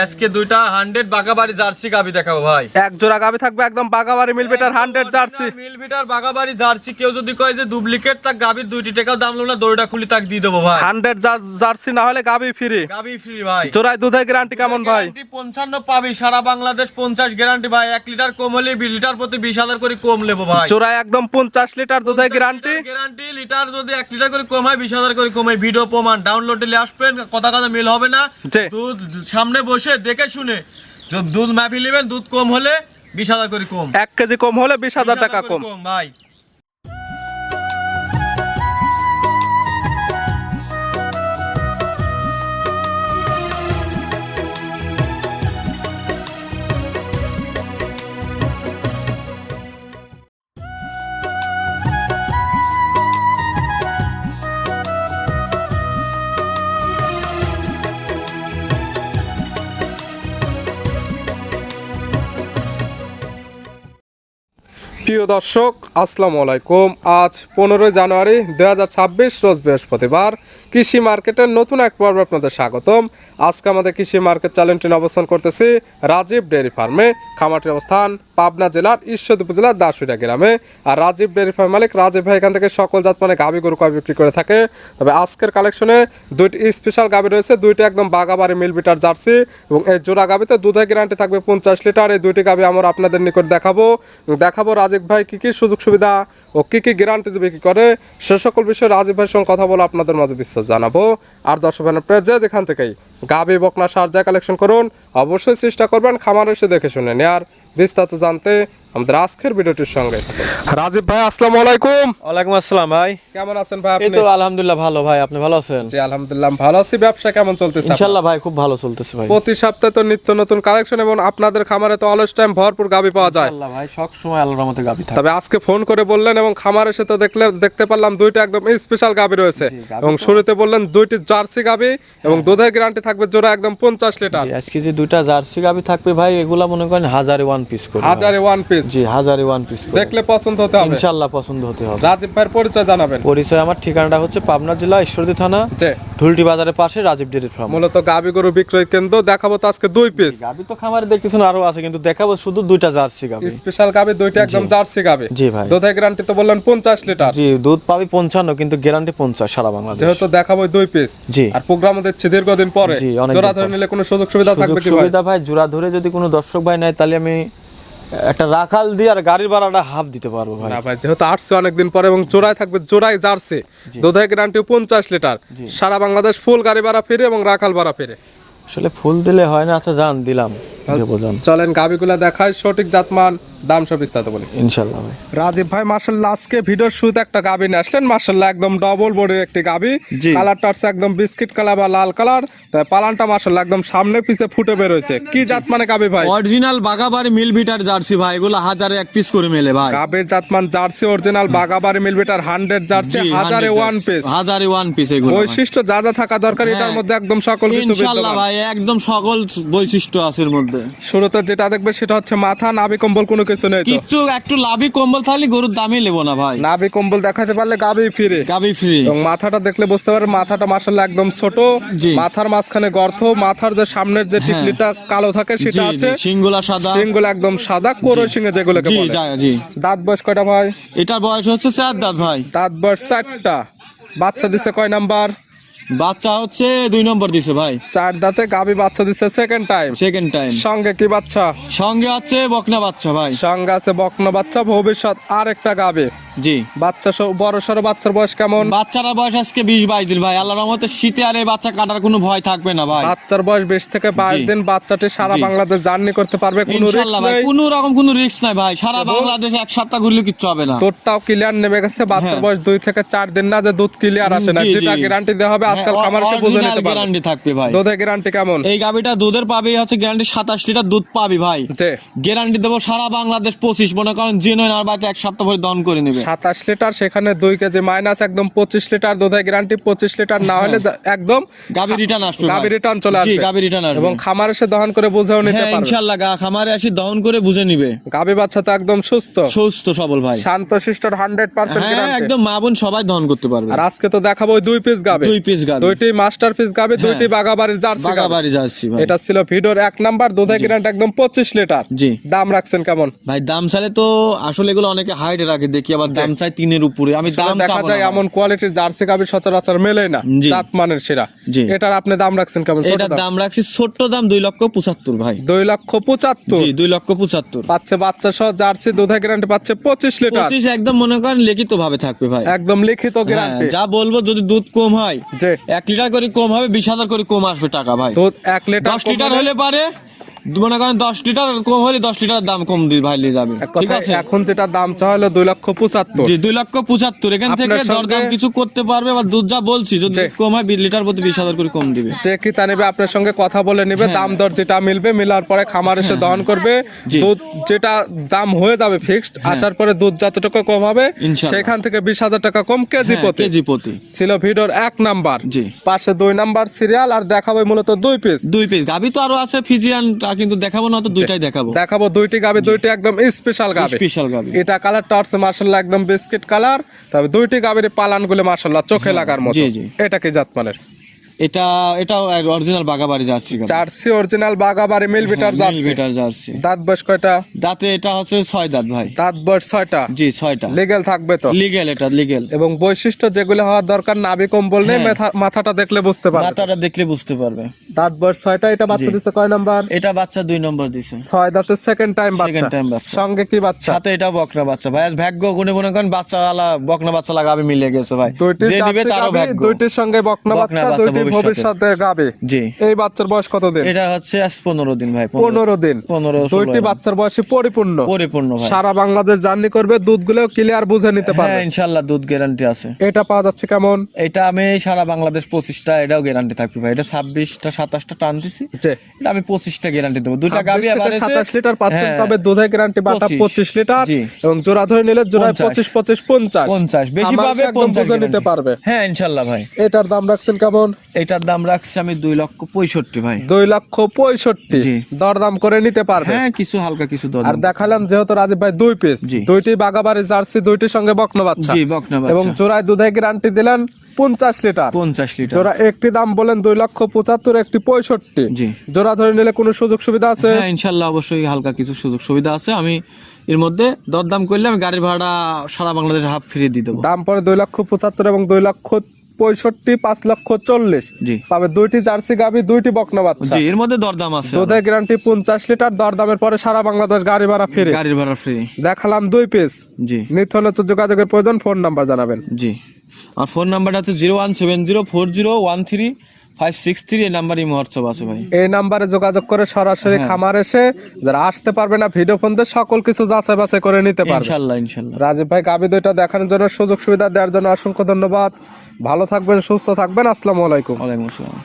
আজকে দুইটা 100 বাগাবাড়ি জার্সি গাবি দেখাবো ভাই। এক জোড়া গাবি থাকবে একদম বাগাবাড়ি মিলবিটার 100 জার্সি। মিলবিটার বাগাবাড়ি জার্সি। কেউ যদি কয় যে ডুপ্লিকেট, তাক গাবির 2টি টাকাও দাম লও না, দড়িটা খুলি তাক দিয়ে দেবো ভাই। 100 জার্সি না হলে গাবি ফ্রি। গাবি ফ্রি ভাই। জোড়ায় দুধের গ্যারান্টি কেমন ভাই? 55 পাবি, সারা বাংলাদেশ 50 গ্যারান্টি ভাই। 1 লিটার কম হলে 20 লিটার প্রতি 20,000 করে কম নেবো ভাই। জোড়ায় একদম 50 লিটার দুধের গ্যারান্টি। গ্যারান্টি লিটার যদি 1 লিটার করে কম হয় 20,000 করে কম হয়। ভিডিও প্রমাণ ডাউনলোডে নিয়ে আসবেন, কথা মিল হবে না। দুধ সামনে বসে দেখে শুনে দুধ মাপি নেবেন। দুধ কম হলে 20,000 করে কম। 1 কেজি কম হলে 20,000 টাকা কম ভাই। প্রিয় দর্শক আসসালামু আলাইকুম। আজ 15 জানুয়ারি 2026 রোজ বৃহস্পতিবার। কৃষি মার্কেটের নতুন এক পর্বে আপনাদের স্বাগতম। আজকে আমাদের কৃষি মার্কেট চ্যানেলটি অবস্থান করতেছি রাজীব ডেয়ারি ফার্মে। খামারটির অবস্থান পাবনা জেলার ঈশ্বরদী উপজেলার দাসুরিয়া গ্রামে। আর রাজীব ডেয়ারি ফার্ম মালিক রাজীব ভাই এখান থেকে সকল জাত মানে গাভী গরু কয় বিক্রি করে থাকে। তবে আজকের কালেকশনে দুইটি স্পেশাল গাভী রয়েছে, দুইটি একদম বাগাবাড়ি মিলবিটার জার্সি এবং এই জোড়া গাভীতে দুধের গ্যারান্টি থাকবে 50 লিটার। এই দুইটি গাভী আমরা আপনাদের নিকট দেখাবো রাজীব ভাই কি কি সুযোগ সুবিধা ও কি কি গ্যারান্টি দেবে কি করে সে সকল বিষয়ে রাজীব ভাইয়ের সঙ্গে কথা বলে আপনাদের মাঝে বিস্তার জানাবো। আর দর্শক যে যেখান থেকেই গাভী বকনা সার যা কালেকশন করুন অবশ্যই চেষ্টা করবেন খামার এসে দেখে শুনে নেয়ার। বিস্তারিত জানতে আমাদের আজকের ভিডিওটির সঙ্গে রাজীব ভাই আসসালামু আলাইকুম। ওয়ালাইকুম আসসালাম ভাই। কেমন আছেন ভাই আপনি? এই তো আলহামদুলিল্লাহ ভালো ভাই, আপনি ভালো আছেন? জি আলহামদুলিল্লাহ ভালো আছি। ব্যবসা কেমন চলতেছে? ইনশাআল্লাহ ভাই খুব ভালো চলতেছে ভাই। প্রতি সপ্তাহে তো নিত্য নতুন কালেকশন এবং আপনাদের খামারে তো অলস টাইম ভরপুর গাভী পাওয়া যায়। ইনশাআল্লাহ ভাই সব সময় আল্লাহর রহমতে গাভী থাকে। তবে আজকে ফোন করে বললেন এবং খামার এসে তো দেখতে পারলাম দুইটা একদম স্পেশাল গাভী রয়েছে এবং শুরুতে বললেন দুইটি জার্সি গাভী এবং দুধের গ্যারান্টি থাকবে জোড়া একদম 50 লিটার। আজকে যে দুইটা জার্সি গাভী থাকবে ভাই, এগুলা মনে করেন 1000-1 পিস করে। 1000-1 পিস? জি 1000-1 পিস করে। দেখলে পছন্দ হতে হবে ইনশাআল্লাহ পছন্দ হতে হবে। রাজীব ভাইয়ের পরিচয় জানাবেন। পরিচয় আমার ঠিকানাটা হচ্ছে পাবনা জেলা ঈশ্বরদী থানা ঢুলটি বাজারের পাশে রাজীব ডেয়ারি ফার্ম। মূলত গাভী গরু বিক্রয় কেন্দ্র। দেখাবো তো আজকে 2 পিস গাভী। তো খামারে দেখতেছেন আরো আছে, কিন্তু দেখাবো শুধু দুইটা জার্সি গাভী, স্পেশাল গাভী দুইটা একদম জার্সি গাভী। জি ভাই। দুধের গ্যারান্টি তো বললেন 50 লিটার। জি দুধ পাবি 55 কিন্তু গ্যারান্টি 50 সারা বাংলাদেশ। যেহেতু দেখাবো 2 পিস। জি আর প্রোগ্রাম দিচ্ছে দীর্ঘদিন পরে। জোড়া ধরে নিলে কোনো সুযোগ সুবিধা থাকবে কি ভাই? সুবিধা ভাই জোড়া ধরে যদি কোনো দর্শক ভাই নেয় তাহলে আমি একটা রাখাল দিয়ে আর গাড়ির ভাড়াটা হাফ দিতে পারবো ভাই। না ভাই যেহেতু আসছে অনেকদিন পরে এবং জোড়ায় থাকবে জোড়ায় জার্সি, দুধের গ্যারান্টি 50 লিটার, সারা বাংলাদেশ ফুল গাড়ি ভাড়া ফিরে এবং রাখাল ভাড়া ফিরে। আসলে ফুল দিলে হয় না। আচ্ছা জান দিলাম, চলেন গাভীগুলা দেখায়, সঠিক জাতমান দাম সব বিস্তারিত বলি ইনশাআল্লাহ ভাই। রাজীব ভাই মাশাআল্লাহ আজকে ভিডিওর শুরুতে একটা গাভী নিয়ে আসলেন। মাশাআল্লাহ একদম ডবল বডির একটি গাভী। কালারটা আছে একদম বিস্কিট কালার বা লাল কালার। তাই পালানটা মাশাআল্লাহ একদম সামনে পিছে ফুটে বের হয়েছে। কি জাত মানে গাভী ভাই? অরিজিনাল বাগাবাড়ি মিলবিটার জার্সি ভাই। এগুলো 1000-1 পিস করে মেলে ভাই। গাভীর জাতমান জার্সি অরিজিনাল বাগাবাড়ি মিলবিটার 100 জার্সি 1000-1 পিস। 1000-1 পিস এগুলো। বৈশিষ্ট্য যা যা থাকা দরকার এটার মধ্যে একদম সকল কিছু বিদ্যমান। ইনশাআল্লাহ ভাই একদম সকল বৈশিষ্ট্য আছে এর মধ্যে। শুরুতে যেটা দেখবে সেটা হচ্ছে মাথা, নাভি কম্বল কোনো কিছু নেই। কিছু একটু লাভি কম্বল থাকলে গরুর দামই নেব না ভাই। নাভি কম্বল দেখাতে পারলে গাভী ফ্রি। গাভী ফ্রি। এবং মাথাটা দেখলে বুঝতে পারবে মাথাটা মাশাআল্লাহ একদম ছোট। মাথার মাঝখানে গর্ত, মাথার যে সামনের যে টিকলিটা কালো থাকে সেটা আছে। সিংগুলা সাদা। সিংগুলা একদম সাদা, কোরো সিংহে যেগুলোকে বলে। জি। দাঁত বয়স কয়টা ভাই? এটার বয়স হচ্ছে 4 দাঁত ভাই। দাঁত বয়স 4টা। বাচ্চা দিছে কয় নাম্বার? বাচ্চা হচ্ছে 2 নম্বর দিছে ভাই। 4 দাঁতে গাভী বাচ্চা দিছে সেকেন্ড টাইম। সঙ্গে কি বাচ্চা? সঙ্গে আছে বকনা বাচ্চা ভাই। সঙ্গে আছে বকনা বাচ্চা। ভবিষ্যৎ আরেকটা গাভী। জি বাচ্চা বড় সরো। বাচ্চার বয়স কেমন? বাচ্চার বয়স আজকে 20-22 দিন ভাই। আল্লাহর রহমতে শীতে আর এই বাচ্চা কাটার কোনো ভয় থাকবে না ভাই। বাচ্চার বয়স 20 থেকে 22 দিন। বাচ্চাটি সারা বাংলাদেশ জার্নি করতে পারবে, কোনো রিস্ক নাই। কোনো রকম কোনো রিস্ক নাই ভাই। সারা বাংলাদেশ এক সপ্তাহ ঘুরলে কিচ্ছু হবে না। তোরটাও ক্লিয়ার নেমে গেছে। বাচ্চার বয়স 2 থেকে 4 দিন না যে দুধ ক্লিয়ার আসে না, যেটা গ্যারান্টি দেওয়া হবে আজকাল খামারে সে বুঝে নিতে পারবে। গ্যারান্টি থাকবে ভাই। দুধের গ্যারান্টি কেমন? এই গাবিটা দুধের পাবে হচ্ছে গ্যারান্টি 27 লিটার দুধ পাবি ভাই। গ্যারান্টি দেবো সারা বাংলাদেশ 25। মনে করেন জেনুইন আর বাচ্চা এক সপ্তাহ পরে দন করে নেবে। 27 লিটার, সেখানে 2 কেজি মাইনাস, একদম 25 লিটার দুধের গ্যারান্টি। 25 লিটার না হলে একদম গাবি রিটার্ন আসবে, গাবি রিটার্ন চলে জি আসবে, গাবি রিটার্ন আসবে এবং খামার এসে দহন করে বুঝেও নিতে হ্যাঁ পারবে ইনশাআল্লাহ। খামারে আসি দহন করে বুঝে নিবে। গাবি বাচ্চা তো একদম সুস্থ সুস্থ সবল ভাই, শান্ত শিষ্ট 100% হ্যাঁ গ্যারান্টি। একদম মা বোন সবাই দহন করতে পারবে। আর আজকে তো দেখাবো ওই 2 পিস গাবি, 2 পিস গাবি, দুইটি মাস্টার পিস গাবি, দুইটি বাগাবাড়ির জার্সি গাবি। বাগাবাড়ি যাচ্ছি ভাই। এটা ছিল ভিডিওর 1 নাম্বার, দুধের গ্যারান্টি একদম 25 লিটার। জি দাম রাখছেন কেমন ভাই? দাম চাইলে তো আসলে এগুলো অনেকে হাইটে রাখে, দেখি আবার দাম চাই 3-এর উপরে। আমি দাম দেখা চাবো যায় না এমন কোয়ালিটির জার্সি গাবি সচরাচর মেলে না, জি। জাত মানের সেরা। জি। এটার আপনি দাম রাখছেন কেমন? এটার দাম রাখছি ছোট্ট দাম 2,75,000 ভাই। 2,75,000 জি 2,75,000 পাচ্ছে বাচ্চা সহ জার্সি, দুধের গ্যারান্টি পাচ্ছে 25 লিটার। 25 একদম মনে করেন লিখিত ভাবে থাকবে ভাই, একদম লিখিত হ্যাঁ, গ্যারান্টি। যা বলবো যদি দুধ কম হয় যে 1 লিটার করে কম হবে, 20,000 করে কম আসবে টাকা ভাই। দুধ 1 লিটার 10 লিটার হলে পারে মনে করেন 10 লিটার কম হলে 10 লিটারের দাম কম দিয়ে ভাই নিয়ে যাবে, ঠিক আছে? এখন যেটা দাম চাওয়া হলো 2,75,000। জি 2,75,000 এখান থেকে আপনার সঙ্গে- দরদাম কিছু করতে পারবে, বা দুধ যা বলছি যদি জি। কম হয় 20 লিটার প্রতি 20,000 করে কম দিবে। যে কি তা নেবে আপনার সঙ্গে কথা বলে নেবে, দাম দর যেটা মিলবে মিলার পরে খামার এসে দহন করবে। জি। দুধ যেটা দাম হয়ে যাবে ফিক্সড, আসার পরে দুধ যতটুকু কম হবে ইনশাআল্লাহ। সেখান থেকে 20,000 টাকা কম কেজি হ্যাঁ, প্রতি। কেজি প্রতি ছিল ভিডিওর 1 নাম্বার, জি। পাশে 2 নাম্বার সিরিয়াল, আর দেখাবো মূলত 2 পিস। 2 পিস গাবি তো আরো আছে ফিজিয়ান, তা কিন্তু দেখাবো না, তো দুইটাই দেখাবো। দেখাবো 2টি গাবি, 2টি একদম স্পেশাল গাবি। স্পেশাল গাবি, এটা কালারটা হচ্ছে মাশাআল্লাহ একদম বিস্কিট কালার, তবে 2টি গাবির পালানগুলো মাশাআল্লাহ চোখে লাগার মতো। জি, জি। এটা কি জাত মানের? এটাও অরিজিনাল বাগাবাড়ি যাচ্ছি জার্সি অরিজিনাল বাগাবাড়ি মিল বিটার জার্সি। Millimetre jersey. দাঁত বয়স কয়টা? দাঁতে এটা হচ্ছে 6 দাঁত ভাই। দাঁত বয়স 6টা। জি 6টা লিগ্যাল থাকবে তো? লিগেল, এটা লিগেল। এবং বৈশিষ্ট্য যেগুলো হওয়ার দরকার, নাভি কম্বল নেই, হ্যাঁ। মাথাটা দেখলে বুঝতে পারবে। মাথাটা দেখলে বুঝতে পারবে। দাঁত বয়স 6টা। এটা বাচ্চা জি। দিছে কয় নাম্বার? এটা বাচ্চা 2 নম্বর দিছে। 6 দাঁতের সেকেন্ড টাইম বাচ্চা। Second time বাচ্চা। সঙ্গে কি বাচ্চা? সাথে এটা বকনা বাচ্চা ভাই। আজ ভাগ্য গুণে মনে করেন বাচ্চাওয়ালা বকনা বাচ্চা লাগাবে মিলে গেছে ভাই। দুইটি যে নিবে জার্সি তারও গাভী, ভাগ্য। দুইটির সঙ্গে বকনা বকনা বাচ্চা, বাচ্চা দুইটি ভবিষ্যতে গাবে। জি এই বাচ্চার বয়স কত দিন? এটা হচ্ছে আজ 15 দিন ভাই। 15 দিন। 15-16 দুইটি বাচ্চার বয়সে পরিপূর্ণ পরিপূর্ণ ভাই। সারা বাংলাদেশ জার্নি করবে, দুধগুলো ক্লিয়ার বুঝে নিতে হ্যাঁ পারবে। ইনশাআল্লাহ দুধ গ্যারান্টি আছে। এটা পাওয়া যাচ্ছে কেমন? এটা আমি সারা বাংলাদেশ 25টা, এটাও গ্যারান্টি থাকবে ভাই। এটা 26টা 27টা টান দিছি, যে এটা আমি 25টা গ্যারান্টি দেবো। দুইটা গাবি 26 আবার থেকে এসে 27 লিটার পাচ্ছেন, হ্যাঁ, তবে দুধের গ্যারান্টি বাটা 25 লিটার। জি। এবং জোড়া ধরে নিলে জোড়ায় 25 25 50 50 বেশি আমার পাবে, সে একদম 50 বুঝে নিতে guarantee। পারবে। হ্যাঁ ইনশাআল্লাহ ভাই। এটার দাম রাখছেন কেমন? এটার দাম রাখছি আমি 2,65,000 ভাই। 2,65,000 জি। দরদাম করে নিতে পারবে। হ্যাঁ কিছু হালকা কিছু দর আর দেখালাম যেহেতু রাজীব ভাই 2 পিস, জি। দুইটি বাগাবাড়ি জার্সি, দুইটির সঙ্গে বকনা বাচ্চা। জি বকনা এবং বাচ্চা জোড়ায় দুধের গ্যারান্টি দিলেন 50 লিটার। 50 লিটার। জোড়া একটি দাম বলেন 2,75,000, একটি 65। জি। জোড়া ধরে নিলে কোনো সুযোগ সুবিধা আছে? হ্যাঁ ইনশাআল্লাহ অবশ্যই হালকা কিছু সুযোগ সুবিধা আছে। আমি এর মধ্যে দরদাম করলে আমি গাড়ির ভাড়া সারা বাংলাদেশে হাফ ফ্রি দিয়ে দেবো। দাম পড়ে 2,75,000 এবং 2,65,000, 5,40,000 জি। পাবে দুইটি জার্সি গাবি, দুইটি বকনা বাচ্চা। জি এর মধ্যে দরদাম আছে। দুধের গ্যারান্টি 50 লিটার, দরদামের পরে সারা বাংলাদেশ গাড়ি ভাড়া ফ্রি। গাড়ির ভাড়া ফ্রি। দেখালাম 2 পিস। জি নিতে হলে তো যোগাযোগের প্রয়োজন, ফোন নাম্বার জানাবেন। জি আর ফোন নাম্বারটা হচ্ছে 01704013563। এই নাম্বারই হোয়াটসঅ্যাপ আছে ভাই। এই নাম্বারে যোগাযোগ করে সরাসরি খামার এসে, যারা আসতে পারবে না ভিডিও ফোন দিয়ে সকল কিছু যাচাই বাছাই করে নিতে পারবে। ইনশাআল্লাহ ইনশাআল্লাহ। রাজীব ভাই গাবি দুইটা দেখানোর জন্য, সুযোগ সুবিধা দেওয়ার জন্য অসংখ্য ধন্যবাদ। ভালো থাকবেন, সুস্থ থাকবেন। আসসালামু আলাইকুম। ওয়ালাইকুম আসসালাম।